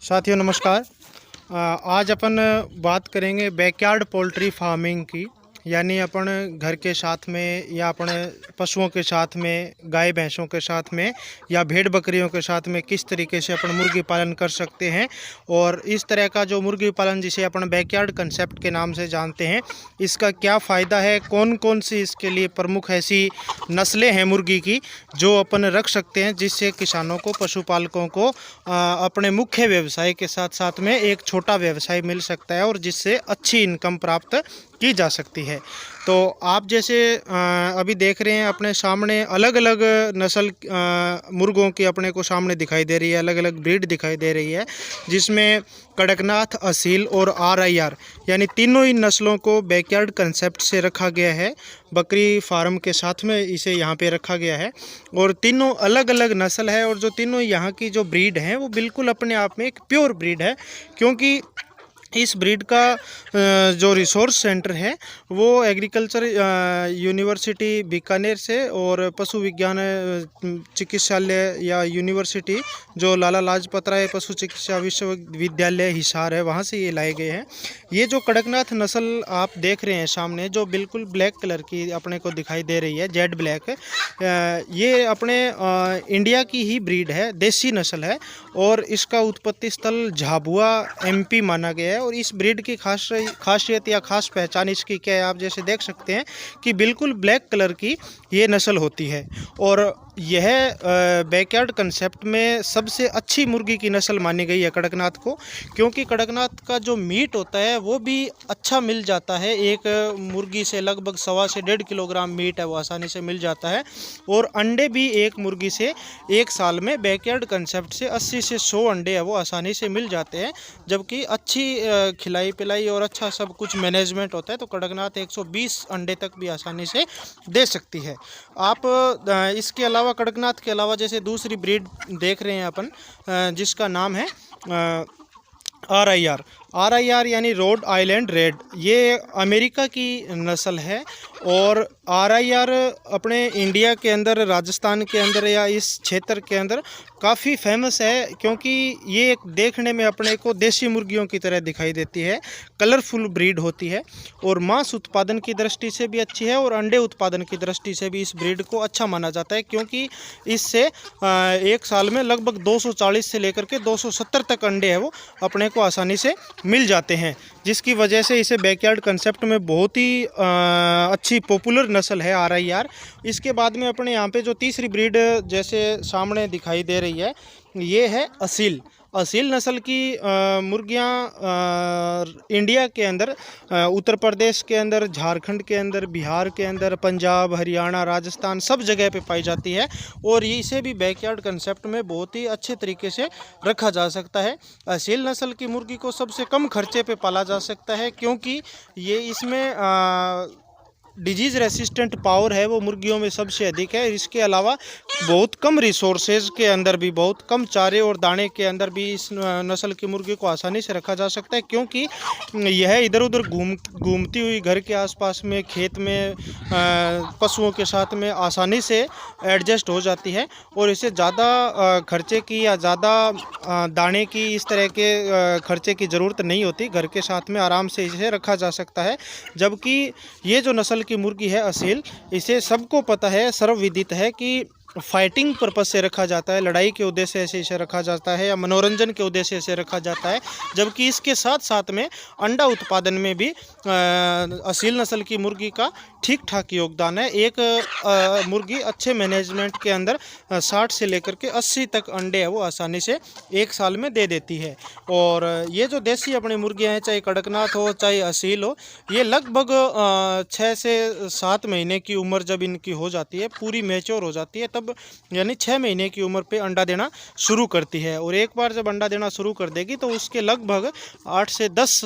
साथियों नमस्कार। आज अपन बात करेंगे बैकयार्ड पोल्ट्री फार्मिंग की। यानी अपन घर के साथ में या अपने पशुओं के साथ में, गाय भैंसों के साथ में या भेड़ बकरियों के साथ में किस तरीके से अपन मुर्गी पालन कर सकते हैं। और इस तरह का जो मुर्गी पालन जिसे अपन बैकयार्ड कंसेप्ट के नाम से जानते हैं, इसका क्या फ़ायदा है, कौन कौन सी इसके लिए प्रमुख ऐसी नस्लें हैं मुर्गी की जो अपन रख सकते हैं, जिससे किसानों को, पशुपालकों को अपने मुख्य व्यवसाय के साथ साथ में एक छोटा व्यवसाय मिल सकता है और जिससे अच्छी इनकम प्राप्त की जा सकती है। तो आप जैसे अभी देख रहे हैं अपने सामने अलग अलग नस्ल मुर्गों की अपने को सामने दिखाई दे रही है, अलग अलग ब्रीड दिखाई दे रही है, जिसमें कड़कनाथ, असील और RIR यानी तीनों ही नस्लों को बैकयार्ड कंसेप्ट से रखा गया है। बकरी फार्म के साथ में इसे यहाँ पे रखा गया है और तीनों अलग अलग नस्ल है। और जो तीनों यहाँ की जो ब्रीड हैं वो बिल्कुल अपने आप में एक प्योर ब्रीड है, क्योंकि इस ब्रीड का जो रिसोर्स सेंटर है वो एग्रीकल्चर यूनिवर्सिटी बीकानेर से और पशु विज्ञान चिकित्सालय या यूनिवर्सिटी जो लाला लाजपत राय पशु चिकित्सा विश्वविद्यालय हिसार है, वहाँ से ये लाए गए हैं। ये जो कड़कनाथ नस्ल आप देख रहे हैं सामने, जो बिल्कुल ब्लैक कलर की अपने को दिखाई दे रही है, जेड ब्लैक, ये अपने इंडिया की ही ब्रीड है, देसी नस्ल है और इसका उत्पत्ति स्थल झाबुआ MP माना गया है। और इस ब्रीड की खासियत या खास पहचान इसकी क्या है, आप जैसे देख सकते हैं कि बिल्कुल ब्लैक कलर की ये नस्ल होती है। और यह बैकयार्ड कंसेप्ट में सबसे अच्छी मुर्गी की नस्ल मानी गई है कड़कनाथ को, क्योंकि कड़कनाथ का जो मीट होता है वो भी अच्छा मिल जाता है। एक मुर्गी से लगभग 1.25 से 1.5 किलोग्राम मीट है वो आसानी से मिल जाता है। और अंडे भी एक मुर्गी से एक साल में बैकयार्ड कंसेप्ट से 80 से 100 अंडे है वो आसानी से मिल जाते हैं। जबकि अच्छी खिलाई पिलाई और अच्छा सब कुछ मैनेजमेंट होता है तो कड़कनाथ 120 अंडे तक भी आसानी से दे सकती है। आप इसके अलावा, कड़कनाथ के अलावा, जैसे दूसरी ब्रीड देख रहे हैं अपन, जिसका नाम है RIR यानी रोड आइलैंड रेड। ये अमेरिका की नस्ल है और RIR अपने इंडिया के अंदर, राजस्थान के अंदर या इस क्षेत्र के अंदर काफ़ी फेमस है, क्योंकि ये एक देखने में अपने को देसी मुर्गियों की तरह दिखाई देती है, कलरफुल ब्रीड होती है और मांस उत्पादन की दृष्टि से भी अच्छी है और अंडे उत्पादन की दृष्टि से भी इस ब्रीड को अच्छा माना जाता है, क्योंकि इससे एक साल में लगभग 240 से लेकर के 270 तक अंडे है वो अपने को आसानी से मिल जाते हैं, जिसकी वजह से इसे बैकयार्ड कंसेप्ट में बहुत ही अच्छी पॉपुलर नस्ल है RIR। इसके बाद में अपने यहाँ पे जो तीसरी ब्रीड जैसे सामने दिखाई दे रही है, ये है असील नस्ल की मुर्गियाँ इंडिया के अंदर, उत्तर प्रदेश के अंदर, झारखंड के अंदर, बिहार के अंदर, पंजाब, हरियाणा, राजस्थान, सब जगह पे पाई जाती है। और इसे भी बैकयार्ड कंसेप्ट में बहुत ही अच्छे तरीके से रखा जा सकता है। असील नस्ल की मुर्गी को सबसे कम खर्चे पे पाला जा सकता है, क्योंकि ये इसमें डिजीज़ रेसिस्टेंट पावर है वो मुर्गियों में सबसे अधिक है। इसके अलावा बहुत कम रिसोर्सेज के अंदर भी, बहुत कम चारे और दाने के अंदर भी इस नस्ल की मुर्गी को आसानी से रखा जा सकता है, क्योंकि यह इधर उधर घूमती हुई घर के आसपास में, खेत में पशुओं के साथ में आसानी से एडजस्ट हो जाती है और इसे ज़्यादा खर्चे की या ज़्यादा दाने की, इस तरह के खर्चे की ज़रूरत नहीं होती। घर के साथ में आराम से इसे रखा जा सकता है। जबकि ये जो नस्ल की मुर्गी है असील, इसे सबको पता है, सर्वविदित है कि फाइटिंग पर्पस से रखा जाता है, लड़ाई के उद्देश्य से इसे रखा जाता है या मनोरंजन के उद्देश्य से रखा जाता है। जबकि इसके साथ साथ में अंडा उत्पादन में भी असील नस्ल की मुर्गी का ठीक ठाक योगदान है। एक मुर्गी अच्छे मैनेजमेंट के अंदर 60 से लेकर के 80 तक अंडे है वो आसानी से एक साल में दे देती है। और ये जो देसी अपनी मुर्गियाँ हैं, चाहे कड़कनाथ हो चाहे असील हो, ये लगभग 6 से 7 महीने की उम्र जब इनकी हो जाती है, पूरी मैच्योर हो जाती है, तब यानी 6 महीने की उम्र पे अंडा देना शुरू करती है। और एक बार जब अंडा देना शुरू कर देगी तो उसके लगभग 8 से 10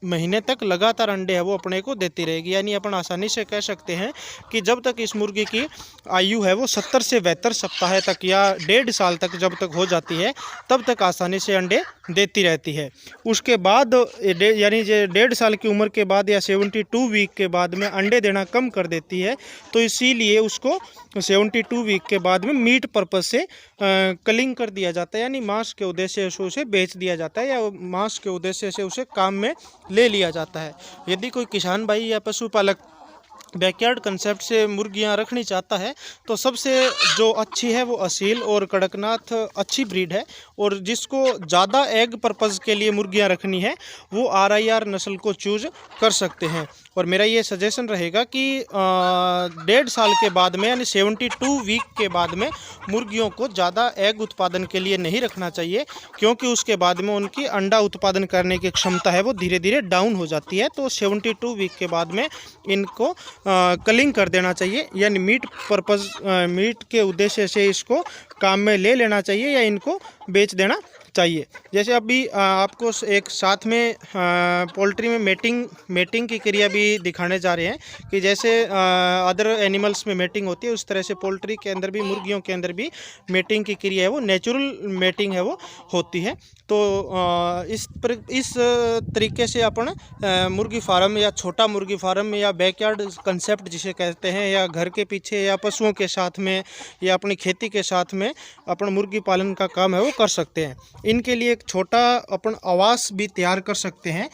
महीने तक लगातार अंडे है वो अपने को देती रहेगी। यानी अपन आसानी से कह सकते हैं कि जब तक इस मुर्गी की आयु है वो 70 से 72 सप्ताह तक या 1.5 साल तक जब तक हो जाती है, तब तक आसानी से अंडे देती रहती है। उसके बाद यानी 1.5 साल की उम्र के बाद या 72 वीक के बाद में अंडे देना कम कर देती है। तो इसीलिए उसको 72 72 वीक के बाद में मीट पर्पस से कलिंग कर दिया जाता है, यानी मांस के उद्देश्य से उसे बेच दिया जाता है या मांस के उद्देश्य से उसे काम में ले लिया जाता है। यदि कोई किसान भाई या पशुपालक बैकयार्ड कंसेप्ट से मुर्गियां रखनी चाहता है तो सबसे जो अच्छी है वो असील और कड़कनाथ अच्छी ब्रीड है, और जिसको ज़्यादा एग पर्पज़ के लिए मुर्गियां रखनी है वो RIR नस्ल को चूज कर सकते हैं। और मेरा ये सजेशन रहेगा कि 1.5 साल के बाद में यानी 72 वीक के बाद में मुर्गियों को ज़्यादा एग उत्पादन के लिए नहीं रखना चाहिए, क्योंकि उसके बाद में उनकी अंडा उत्पादन करने की क्षमता है वो धीरे धीरे डाउन हो जाती है। तो 72 वीक के बाद में इनको कलिंग कर देना चाहिए, यानी मीट पर्पज़ मीट के उद्देश्य से इसको काम में ले लेना चाहिए या इनको बेच देना चाहिए। जैसे अभी आपको एक साथ में पोल्ट्री में मेटिंग की क्रिया भी दिखाने जा रहे हैं कि जैसे अदर एनिमल्स में मेटिंग होती है उस तरह से पोल्ट्री के अंदर भी, मुर्गियों के अंदर भी मेटिंग की क्रिया है वो नेचुरल मेटिंग है वो होती है। तो इस तरीके से अपन मुर्गी फार्म या छोटा मुर्गी फार्म या बैकयार्ड कंसेप्ट जिसे कहते हैं, या घर के पीछे या पशुओं के साथ में या अपनी खेती के साथ में अपन मुर्गी पालन का काम है वो कर सकते हैं। इनके लिए एक छोटा अपन आवास भी तैयार कर सकते हैं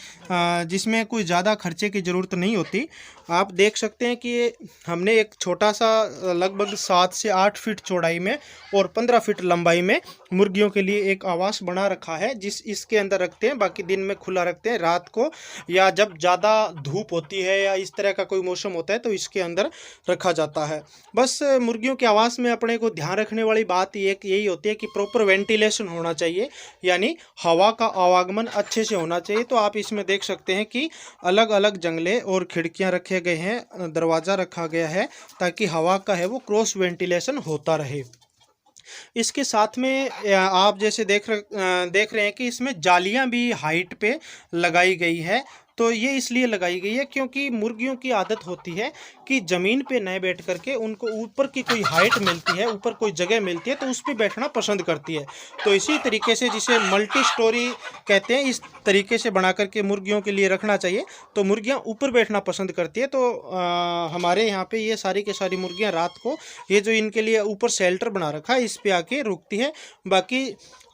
जिसमें कोई ज़्यादा खर्चे की ज़रूरत नहीं होती। आप देख सकते हैं कि हमने एक छोटा सा लगभग 7 से 8 फीट चौड़ाई में और 15 फीट लंबाई में मुर्गियों के लिए एक आवास बना रखा है, इसके अंदर रखते हैं। बाकी दिन में खुला रखते हैं, रात को या जब ज़्यादा धूप होती है या इस तरह का कोई मौसम होता है तो इसके अंदर रखा जाता है। बस मुर्गियों के आवास में अपने को ध्यान रखने वाली बात यही होती है कि प्रॉपर वेंटिलेशन होना चाहिए, यानी हवा का आवागमन अच्छे से होना चाहिए। तो आप इसमें देख सकते हैं कि अलग अलग जंगले और खिड़कियां रखे गए हैं, दरवाज़ा रखा गया है ताकि हवा का है वो क्रॉस वेंटिलेशन होता रहे। इसके साथ में आप जैसे देख रहे हैं कि इसमें जालियां भी हाइट पे लगाई गई है। तो ये इसलिए लगाई गई है क्योंकि मुर्गियों की आदत होती है कि ज़मीन पे न बैठ करके उनको ऊपर की कोई हाइट मिलती है, ऊपर कोई जगह मिलती है तो उस पर बैठना पसंद करती है। तो इसी तरीके से जिसे मल्टी स्टोरी कहते हैं, इस तरीके से बना करके मुर्गियों के लिए रखना चाहिए। तो मुर्गियां ऊपर बैठना पसंद करती है। तो हमारे यहाँ पे ये सारी की सारी मुर्गियां रात को ये जो इनके लिए ऊपर शेल्टर बना रखा है इस पे आके रुकती है। बाकी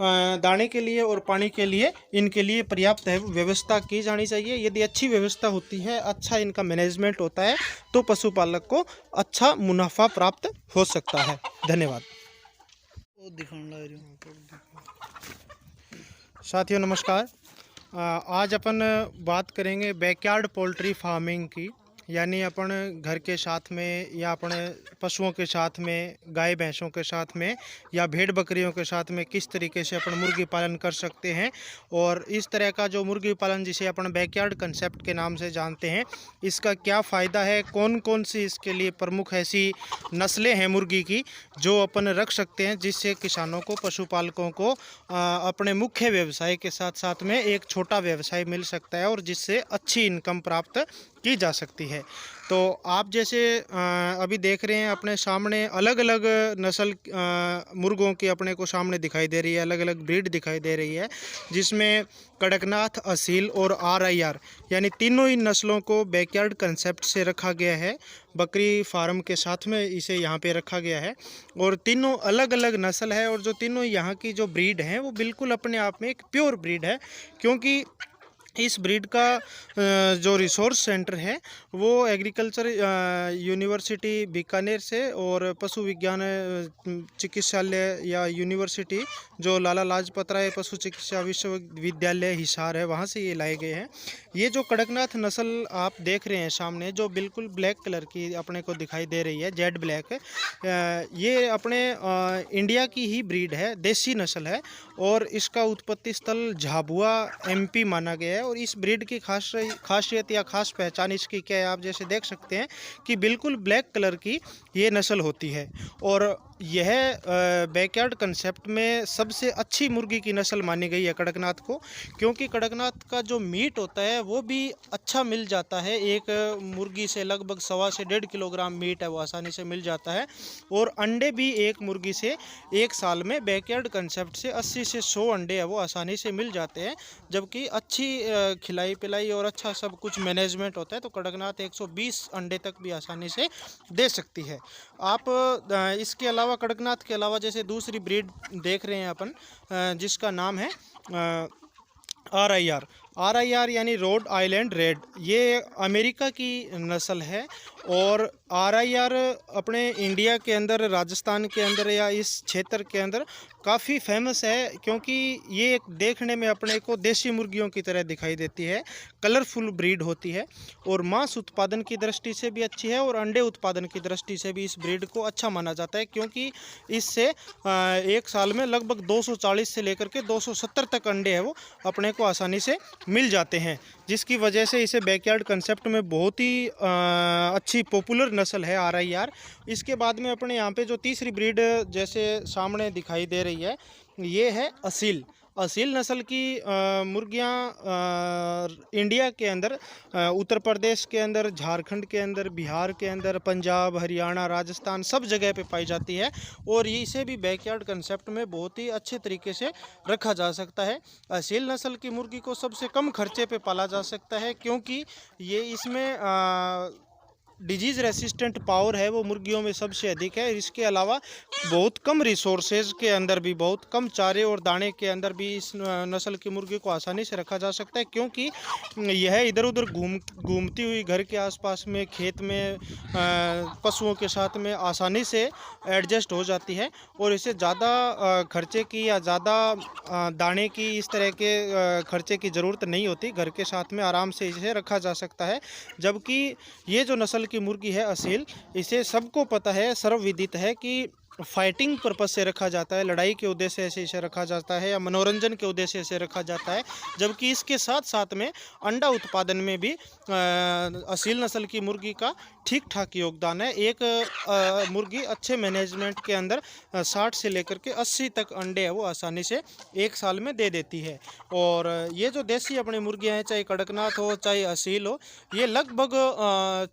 दाने के लिए और पानी के लिए इनके लिए पर्याप्त है व्यवस्था की जानी चाहिए। यदि अच्छी व्यवस्था होती है, अच्छा इनका मैनेजमेंट होता है तो पशुपालक को अच्छा मुनाफा प्राप्त हो सकता है। धन्यवाद। साथियों नमस्कार। आज अपन बात करेंगे बैकयार्ड पोल्ट्री फार्मिंग की, यानी अपन घर के साथ में या अपने पशुओं के साथ में, गाय भैंसों के साथ में या भेड़ बकरियों के साथ में किस तरीके से अपन मुर्गी पालन कर सकते हैं। और इस तरह का जो मुर्गी पालन जिसे अपन बैकयार्ड कंसेप्ट के नाम से जानते हैं, इसका क्या फ़ायदा है, कौन कौन सी इसके लिए प्रमुख ऐसी नस्लें हैं मुर्गी की जो अपन रख सकते हैं, जिससे किसानों को, पशुपालकों को अपने मुख्य व्यवसाय के साथ साथ में एक छोटा व्यवसाय मिल सकता है और जिससे अच्छी इनकम प्राप्त की जा सकती है। तो आप जैसे अभी देख रहे हैं अपने सामने अलग अलग नस्ल मुर्गों की अपने को सामने दिखाई दे रही है, अलग अलग ब्रीड दिखाई दे रही है, जिसमें कड़कनाथ, असील और RIR यानी तीनों ही नस्लों को बैकयार्ड कंसेप्ट से रखा गया है। बकरी फार्म के साथ में इसे यहाँ पे रखा गया है और तीनों अलग अलग नस्ल है। और जो तीनों यहाँ की जो ब्रीड हैं वो बिल्कुल अपने आप में एक प्योर ब्रीड है, क्योंकि इस ब्रीड का जो रिसोर्स सेंटर है वो एग्रीकल्चर यूनिवर्सिटी बीकानेर से और पशु विज्ञान चिकित्सालय या यूनिवर्सिटी जो लाला लाजपत राय पशु चिकित्सा विश्वविद्यालय हिसार है, वहाँ से ये लाए गए हैं। ये जो कड़कनाथ नस्ल आप देख रहे हैं सामने, जो बिल्कुल ब्लैक कलर की अपने को दिखाई दे रही है, जेड ब्लैक, ये अपने इंडिया की ही ब्रीड है, देसी नस्ल है और इसका उत्पत्ति स्थल झाबुआ MP माना गया है। और इस ब्रीड की खासियत या खास पहचान इसकी क्या है, आप जैसे देख सकते हैं कि बिल्कुल ब्लैक कलर की ये नस्ल होती है। और यह बैकयार्ड कंसेप्ट में सबसे अच्छी मुर्गी की नस्ल मानी गई है कड़कनाथ को, क्योंकि कड़कनाथ का जो मीट होता है वो भी अच्छा मिल जाता है। एक मुर्गी से लगभग 1.25 से 1.5 किलोग्राम मीट है वो आसानी से मिल जाता है, और अंडे भी एक मुर्गी से एक साल में बैकयार्ड कंसेप्ट से 80 से 100 अंडे है वो आसानी से मिल जाते हैं। जबकि अच्छी खिलाई पिलाई और अच्छा सब कुछ मैनेजमेंट होता है तो कड़कनाथ 120 अंडे तक भी आसानी से दे सकती है। आप इसके अलावा कड़कनाथ के अलावा जैसे दूसरी ब्रीड देख रहे हैं अपन, जिसका नाम है RIR यानी रोड आइलैंड रेड। ये अमेरिका की नस्ल है, और RIR अपने इंडिया के अंदर, राजस्थान के अंदर या इस क्षेत्र के अंदर काफ़ी फेमस है, क्योंकि ये एक देखने में अपने को देसी मुर्गियों की तरह दिखाई देती है। कलरफुल ब्रीड होती है, और मांस उत्पादन की दृष्टि से भी अच्छी है, और अंडे उत्पादन की दृष्टि से भी इस ब्रीड को अच्छा माना जाता है, क्योंकि इससे एक साल में लगभग 240 से लेकर के 270 तक अंडे हैं वो अपने को आसानी से मिल जाते हैं, जिसकी वजह से इसे बैकयार्ड कंसेप्ट में बहुत ही अच्छी पॉपुलर नस्ल है RIR। इसके बाद में अपने यहाँ पे जो तीसरी ब्रीड जैसे सामने दिखाई दे रही है, ये है असील नस्ल की मुर्गियाँ इंडिया के अंदर, उत्तर प्रदेश के अंदर, झारखंड के अंदर, बिहार के अंदर, पंजाब, हरियाणा, राजस्थान सब जगह पे पाई जाती है, और इसे भी बैकयार्ड कंसेप्ट में बहुत ही अच्छे तरीके से रखा जा सकता है। असील नस्ल की मुर्गी को सबसे कम खर्चे पे पाला जा सकता है, क्योंकि ये इसमें डिजीज़ रेसिस्टेंट पावर है वो मुर्गियों में सबसे अधिक है। इसके अलावा बहुत कम रिसोर्सेज के अंदर भी, बहुत कम चारे और दाने के अंदर भी इस नस्ल की मुर्गी को आसानी से रखा जा सकता है, क्योंकि यह इधर उधर घूमती हुई घर के आसपास में, खेत में, पशुओं के साथ में आसानी से एडजस्ट हो जाती है, और इसे ज़्यादा खर्चे की या ज़्यादा दाने की, इस तरह के खर्चे की ज़रूरत नहीं होती। घर के साथ में आराम से इसे रखा जा सकता है। जबकि ये जो नस्ल की मुर्गी है असील, इसे सबको पता है, सर्वविदित है कि फाइटिंग पर्पज से रखा जाता है, लड़ाई के उद्देश्य से इसे रखा जाता है, या मनोरंजन के उद्देश्य से रखा जाता है। जबकि इसके साथ साथ में अंडा उत्पादन में भी असील नस्ल की मुर्गी का ठीक ठाक योगदान है। एक मुर्गी अच्छे मैनेजमेंट के अंदर 60 से लेकर के 80 तक अंडे है वो आसानी से एक साल में दे देती है। और ये जो देसी अपनी मुर्गियाँ हैं, चाहे कड़कनाथ हो चाहे असील हो, ये लगभग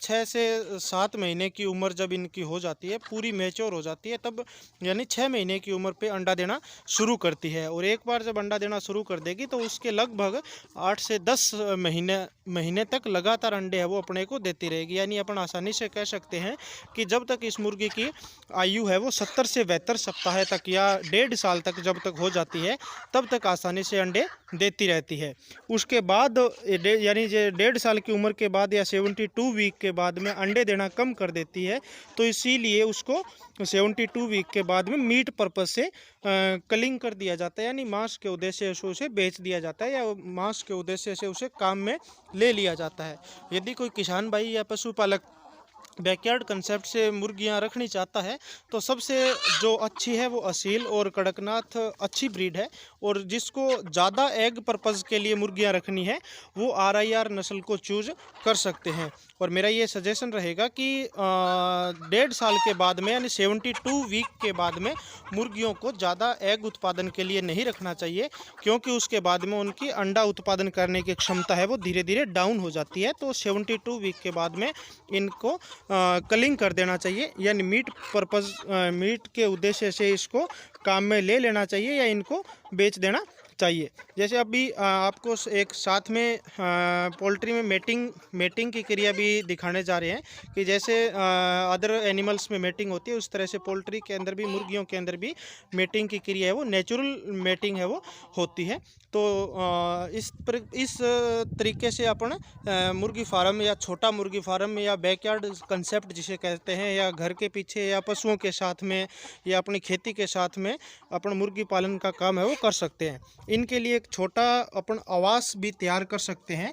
6 से 7 महीने की उम्र जब इनकी हो जाती है, पूरी मैच्योर हो जाती है, तब यानी 6 महीने की उम्र पे अंडा देना शुरू करती है। और एक बार जब अंडा देना शुरू कर देगी तो उसके लगभग 8 से 10 महीने तक लगातार अंडे है वो अपने को देती रहेगी। यानी अपन आसानी से कह सकते हैं कि जब तक इस मुर्गी की आयु है वो 70 से 72 सप्ताह तक या 1.5 साल तक जब तक हो जाती है, तब तक आसानी से अंडे देती रहती है। उसके बाद यानी 1.5 साल की उम्र के बाद या 72 वीक के बाद में अंडे देना कम कर देती है, तो इसीलिए उसको 72 वीक के बाद में मीट पर्पस से कलिंग कर दिया जाता है, यानी मांस के उद्देश्य से उसे बेच दिया जाता है, या मांस के उद्देश्य से उसे काम में ले लिया जाता है। यदि कोई किसान भाई या पशुपालक बैकयार्ड कंसेप्ट से मुर्गियां रखनी चाहता है, तो सबसे जो अच्छी है वो असील और कड़कनाथ अच्छी ब्रीड है, और जिसको ज़्यादा एग पर्पज़ के लिए मुर्गियां रखनी है वो RIR नस्ल को चूज कर सकते हैं। और मेरा ये सजेशन रहेगा कि 1.5 साल के बाद में, यानी 72 वीक के बाद में मुर्गियों को ज़्यादा एग उत्पादन के लिए नहीं रखना चाहिए, क्योंकि उसके बाद में उनकी अंडा उत्पादन करने की क्षमता है वो धीरे धीरे डाउन हो जाती है। तो 72 वीक के बाद में इनको कलिंग कर देना चाहिए, यानी मीट पर्पज़, मीट के उद्देश्य से इसको काम में ले लेना चाहिए, या इनको बेच देना चाहिए। जैसे अभी आपको एक साथ में पोल्ट्री में मेटिंग की क्रिया भी दिखाने जा रहे हैं, कि जैसे अदर एनिमल्स में मेटिंग होती है, उस तरह से पोल्ट्री के अंदर भी, मुर्गियों के अंदर भी मेटिंग की क्रिया है वो नेचुरल मेटिंग है वो होती है। तो इस तरीके से अपन मुर्गी फार्म या छोटा मुर्गी फार्म या बैकयार्ड कंसेप्ट जिसे कहते हैं, या घर के पीछे या पशुओं के साथ में या अपनी खेती के साथ में अपन मुर्गी पालन का काम है वो कर सकते हैं। इनके लिए एक छोटा अपन आवास भी तैयार कर सकते हैं,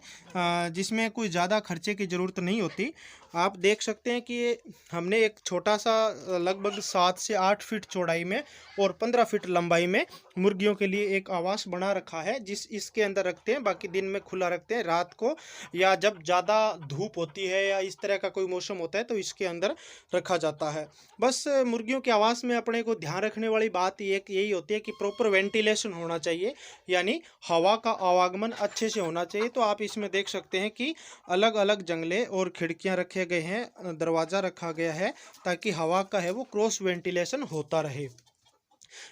जिसमें कोई ज़्यादा खर्चे की ज़रूरत नहीं होती। आप देख सकते हैं कि ये हमने एक छोटा सा लगभग 7 से 8 फीट चौड़ाई में और 15 फीट लंबाई में मुर्गियों के लिए एक आवास बना रखा है, जिस इसके अंदर रखते हैं। बाकी दिन में खुला रखते हैं, रात को या जब ज़्यादा धूप होती है या इस तरह का कोई मौसम होता है तो इसके अंदर रखा जाता है। बस मुर्गियों के आवास में अपने को ध्यान रखने वाली बात यही होती है कि प्रॉपर वेंटिलेशन होना चाहिए, यानी हवा का आवागमन अच्छे से होना चाहिए। तो आप इसमें देख सकते हैं कि अलग अलग जंगले और खिड़कियां रखे गए हैं, दरवाज़ा रखा गया है ताकि हवा का है वो क्रॉस वेंटिलेशन होता रहे।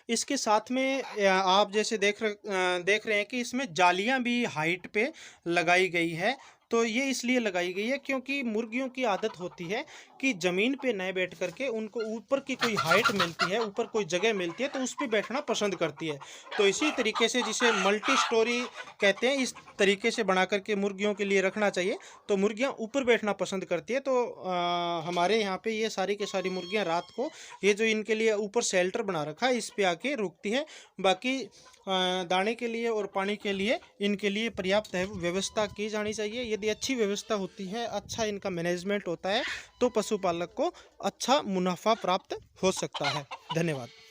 इसके साथ में आप जैसे देख रहे हैं कि इसमें जालियां भी हाइट पे लगाई गई है। तो ये इसलिए लगाई गई है क्योंकि मुर्गियों की आदत होती है कि ज़मीन पे न बैठ करके उनको ऊपर की कोई हाइट मिलती है, ऊपर कोई जगह मिलती है तो उस पर बैठना पसंद करती है। तो इसी तरीके से जिसे मल्टी स्टोरी कहते हैं, इस तरीके से बना करके मुर्गियों के लिए रखना चाहिए। तो मुर्गियां ऊपर बैठना पसंद करती है। तो हमारे यहाँ पे ये सारी की सारी मुर्गियां रात को ये जो इनके लिए ऊपर शेल्टर बना रखा है इस पे आके रुकती है। बाकी दाने के लिए और पानी के लिए इनके लिए पर्याप्त व्यवस्था की जानी चाहिए। यदि अच्छी व्यवस्था होती है, अच्छा इनका मैनेजमेंट होता है तो पशुपालक को अच्छा मुनाफा प्राप्त हो सकता है। धन्यवाद।